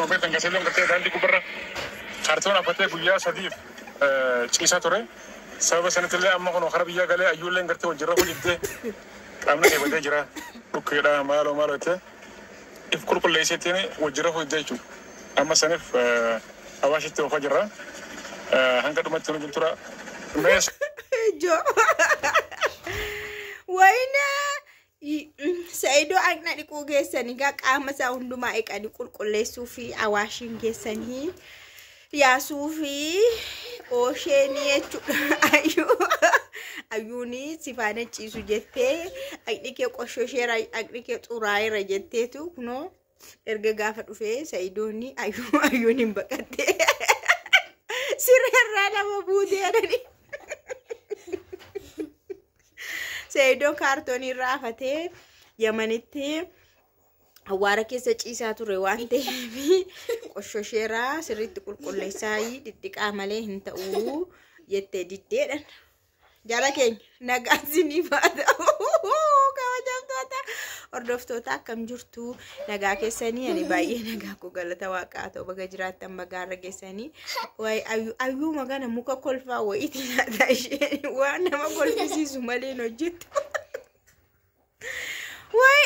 Tobe tangaselo ngate dandi kubra. Karton apate guya sadif cisa tore. Sabab sanatile amma kono kharabiya gale ayulle ngate wajra ko jidde. Amna ke bade jira. Ukira malo te. If kulkul lesetene wajra ko jidde. Amma sanif awashite ko jira. Hanga dum tunu juntura. Mes Jo. Waina Saido agna di ko geessani ga qaama isaa hundumaa eqani qulqulleessuu fi awaashin geessanii yaasuu fi oosheenii jechuudha. Ayyuuni sifaana ciisu jettee agni kee qoshosheera agni kee xuraayera jetteetu kunoo erga gaafa dhufee Saidoonni ayyuuni baqattee sirreerraa nama buutee jedhani. Saido kartoni rafate Yamanitti awwaara keessa ciisaa ture waan ta'eef qoshosheera sirriitti qulqulleessaayi diddiqaa malee hin ta'u jettee diddeedhan. Jala keenya nagaasini baata. Kabajamtoota hordoftoota akkam jirtu nagaa keessanii ani baay'ee nagaa ko galata waaqaa ta'u baga jiraattan bagaarra geessanii way ayyuu magana muka kolfaa wayiiti laata ishee waan nama kolfisiisu malee hojjettu. Way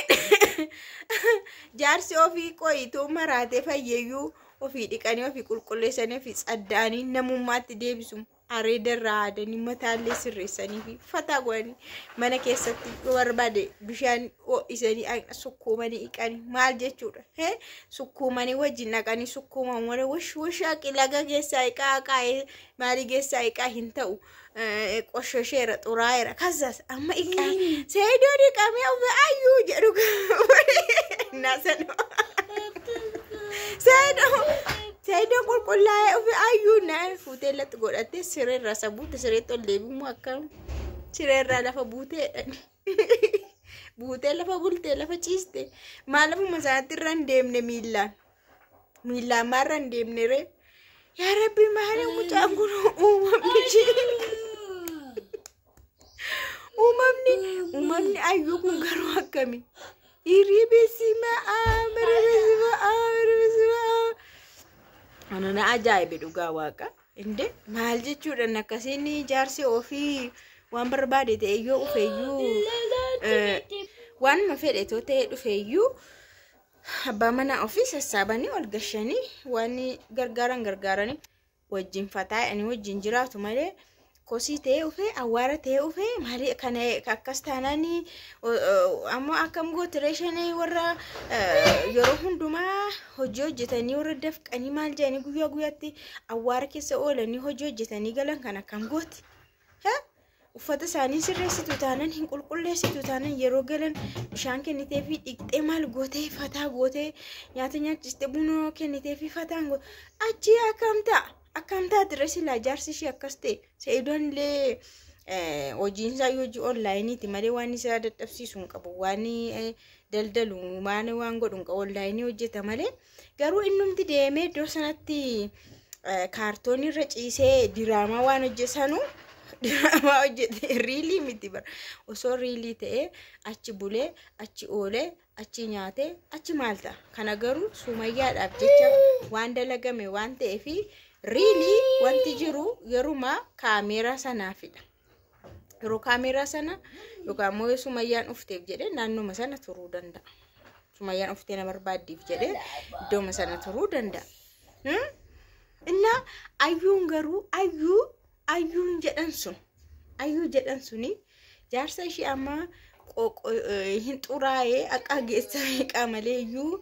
jaarsi ofii qoyituu maraatee fayyeeyyuu ofii dhiqanii ofii qulqulleessanii ofii tsaddaanii namummaatti deebisu. Areedarraa aadanii mataallee sirreessanii fi fataa godhanii mana keessatti barbaade bishaan ho'isanii sukkuumanii dhiqanii maal jechuudha. Sukkuumanii wajjin naqanii sukkuuman wala washaaqi laga keessaa dhiqaa qaa'ee maalii keessaa dhiqaa hin ta'u qoshosheera xuraa'eera kasaas amma dhiqaa Saidoo dhiqamee ofi ayyuu jedhu naasanoo Saidoo qulqullaa'ee ofi ayyuu naa fuutee latti godhattee sireerraa sabuutte sireetti ol deebimu akkam sireerraa lafa buutee lafa bultee lafa ciiste maal lafuma isaatti irra hin deemne miillaan maarra hin deemne ree yaa rabbi maali mucaan kun uumamni ayyuu kun garuu akkami Anana ajaa'ibe dhugaa waaqa inde maal jechuudhaan akkasiin jaarsi ofii waan barbaade ta'e yoo dhufeeyyuu waan ma fedhe ta'e dhufeeyyuu abbaa mana ofii sassaabanii ol gashanii waan gargaaranii wajjin fataa'anii wajjin jiraatu malee kosii ta'e ufee awwaara ta'e ufee maali kana akkas taananii ammoo akkam gootireeshinii warra yeroo hundumaa hojii hojjetanii warra dafqanii maal jedhanii guyyaa guyyaatti awwaara keessa oolanii hojii hojjetanii galan kan akkam gooti. Uffata isaanii sirreessitu taanan hin qulqulleessitu taanan yeroo galan bishaan kennitee fi dhiqxee maal gootee fataa gootee nyaata nyaachistee buna kennitee fi fataan achi akkamtaa dirresi la jaarsi ishee akkas ta'e Saidoon illee hojiinsaa hojii onlaayiniiti malee waan isa dadhabsiisu hin qabu waan daldalu waan godhu hin qabu onlaayinii hojjeta malee garuu innumti deemee iddoo sanatti kaartoonii irra ciisee diraamaa waan hojjetanu diraamaa hojjete riilii miti bara osoo riilii ta'e achi bulee achi oolee achi nyaatee achi maalta kana garuu Sumayyaadhaaf jecha waan dalagame waan ta'eef Really, wanti jiru yeruma kaamera sanaafidha. Yeroo kaamera sana yookaan immoo Sumayyaan ufteef jedhee naannoo sana turuu danda'a. Sumayyaan uftee nama barbaaddiif jedhee iddoo sana turuu danda'a. Inna ayyuun garuu ayyuun jedhan suni jaarsa ishee amma hin xuraa'ee akka geessaa qaamalee iyyuu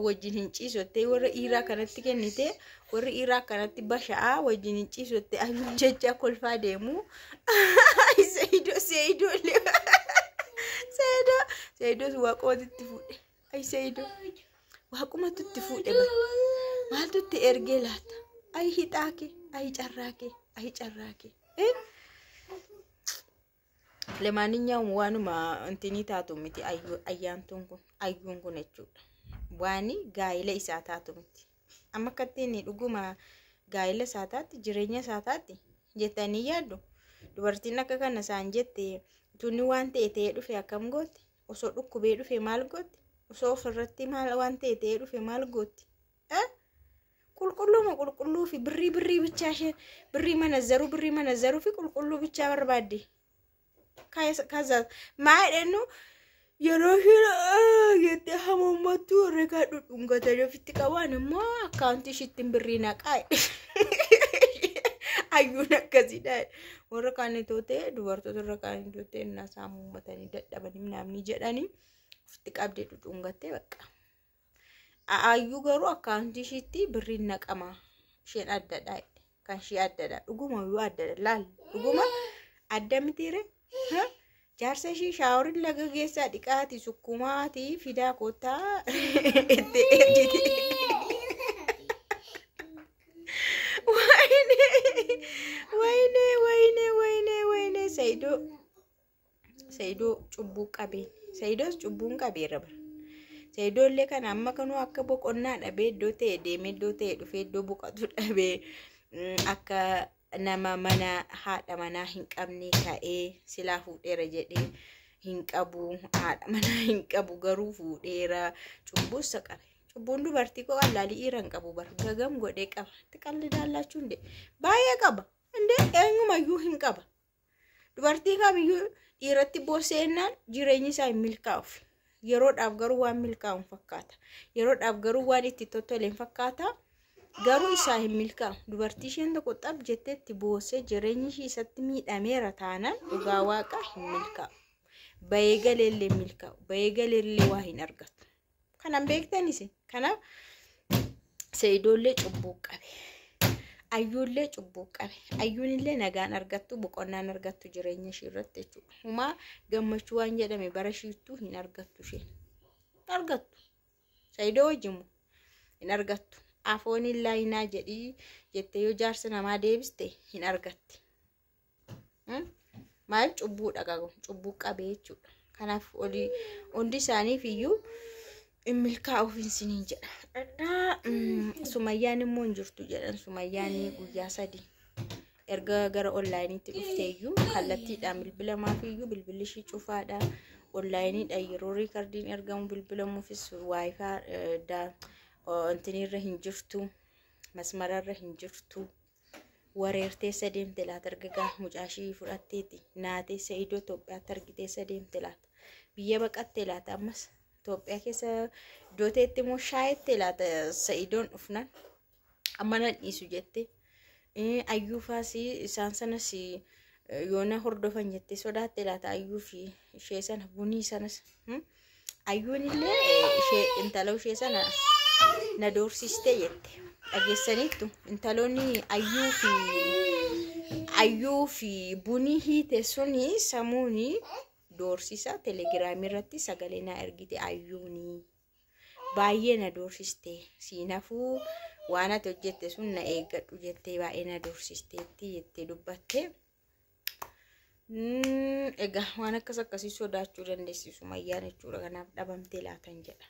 wajjin hin ciisottee warra dhiiraa kanatti kennite warra dhiiraa kanatti basha'aa wajjin hin ciisottee ayyuun jecha kolfaa deemu Saidoo waaqootitti fuudhe Saidoo waaqumatti itti fuudhe maaltu itti ergee laata ay hixaake ay carraake Lemaaninyaan waanuma intini taatu miti ayyaantuun kun ayyuun kun jechuudha. Waani gaa'ila isaa taatu miti. Amma akkattiin dhuguma gaa'ila isaa taatti jireenya isaa taatti jettanii yaaddu. Dubartiin akka kana isaan jette tunni waan ta'e dhufe akkam gootti? Osoo dhukkubee dhufe maal gootti? Osoo ofirratti maal waan ta'e dhufe maal gootti? qulqulluu fi birrii bichaashee birrii manazzaru fi qulqulluu bichaa barbaadde kaza maadhennu yeroo yette hamamatu regaadhu dhungatanii ofitti qabaan immoo akkaawuntii shittiin birrii naqaa ayyuun akkasiidha warra kaanitootee dubartoota irra kaanitootee nasaa muummatanii dadhabanii namni jedhanii ofitti qabdee dhungattee bakka ayyuu garuu akkaawuntii shitti birrii naqama isheen addadha kan ishee addadha dhuguma yoo addadha laal dhuguma adda mitiire jaarsa ishee shaaworin laga geessaa dhiqaati sukkumaati fidaa kottaa itti eegditi wayne Saidoo cubbuu qabee Saidoos cubbuun qabeera bara Saidoolee kan amma kanuu akka boqonnaa dhabee iddoo ta'e deemee iddoo ta'e dhufee iddoo boqotu dhabee akka nama mana haadha manaa hin qabne ta'ee silaa fuudheera jedhee hin qabu haadha manaa hin qabu garuu fuudheera cubbuusa qabe cubbuun dubartii koo allaalii dhiiran qabu bara gagam godhee qaba xiqqalli daallachuu inde baay'ee qaba inde eenyumayyuu hin qaba dubartii kamiyyuu dhiiratti booseenaan jireenyi isaa hin milkaa'uuf yeroodhaaf garuu waan milkaa'uun fakkaata yeroodhaaf garuu waan itti tottoleen fakkaata garuu isaa hin milkaa'u dubartii isheen tokko xab jetteetti boosee jireenyi ishii isatti miidhameera taanaan dhugaa waaqa hin milkaa'u bayee galeellee milkaa'u bayee galeellee waa hin argatu kanan beektanis kanaaf Saidoollee cubbuu qabe ayyuullee cubbuu qabe ayyuunillee nagaan argattu boqonnaan argattu jireenya ishee irratti jechuudha humaa gammachuu waan jedhame bara shiittuu hin argattu isheen argattu Saidoo wajjimu hin argattu afoon illaayinaa jedhii jettee yoo jaarsa namaa deebiste hin argatti maal cubbuu dhagagu cubbuu qabee jechuudha kanaaf hundi isaaniif iyyuu milkaa'uuf hin jedha Sumayyaan immoo hin jirtu jedhan Sumayyaan guyyaa 3 erga gara onlaayiniitti dhufteeyyuu kallattiidhaan bilbilamaaf iyyuu bilbilli ishii cufaadha onlaayiniidha yeroo riikardiin ergamu bilbilamuufis waayifaa antinirra hin jirtu masmararra hin jirtu wareerteessa deemte laata argagaa mucaashii fudhatteeti naatee Saidoo Itoophiyaatti argiteessa deemte laata biyya baqattee laata ammas Itoophiyaa keessa dooteetti immoo shaayettee laata Saidoon dhufnan amma nan dhiisu jette ayyuufaas isaan sanas yoona hordofan jettee sodaatte laata ayyuu fi ishee sana bunii sanas ayyuunillee ishee intala ishee sana na doorsiste jette dhageessaniittu intaloonni ayyuu fi bunii hiite suni samuuni doorsisa telegiraamii irratti sagalee na ergite ayyuuni baay'ee na doorsiste siinafuu waan ati hojjette sun na eeggadhu jettee baay'ee na doorsisteetti jettee dubbatte egaa waan akkasii sodaachuu dandeessi Sumayyaan jechuudha kanaaf dhabamtee laatan jedha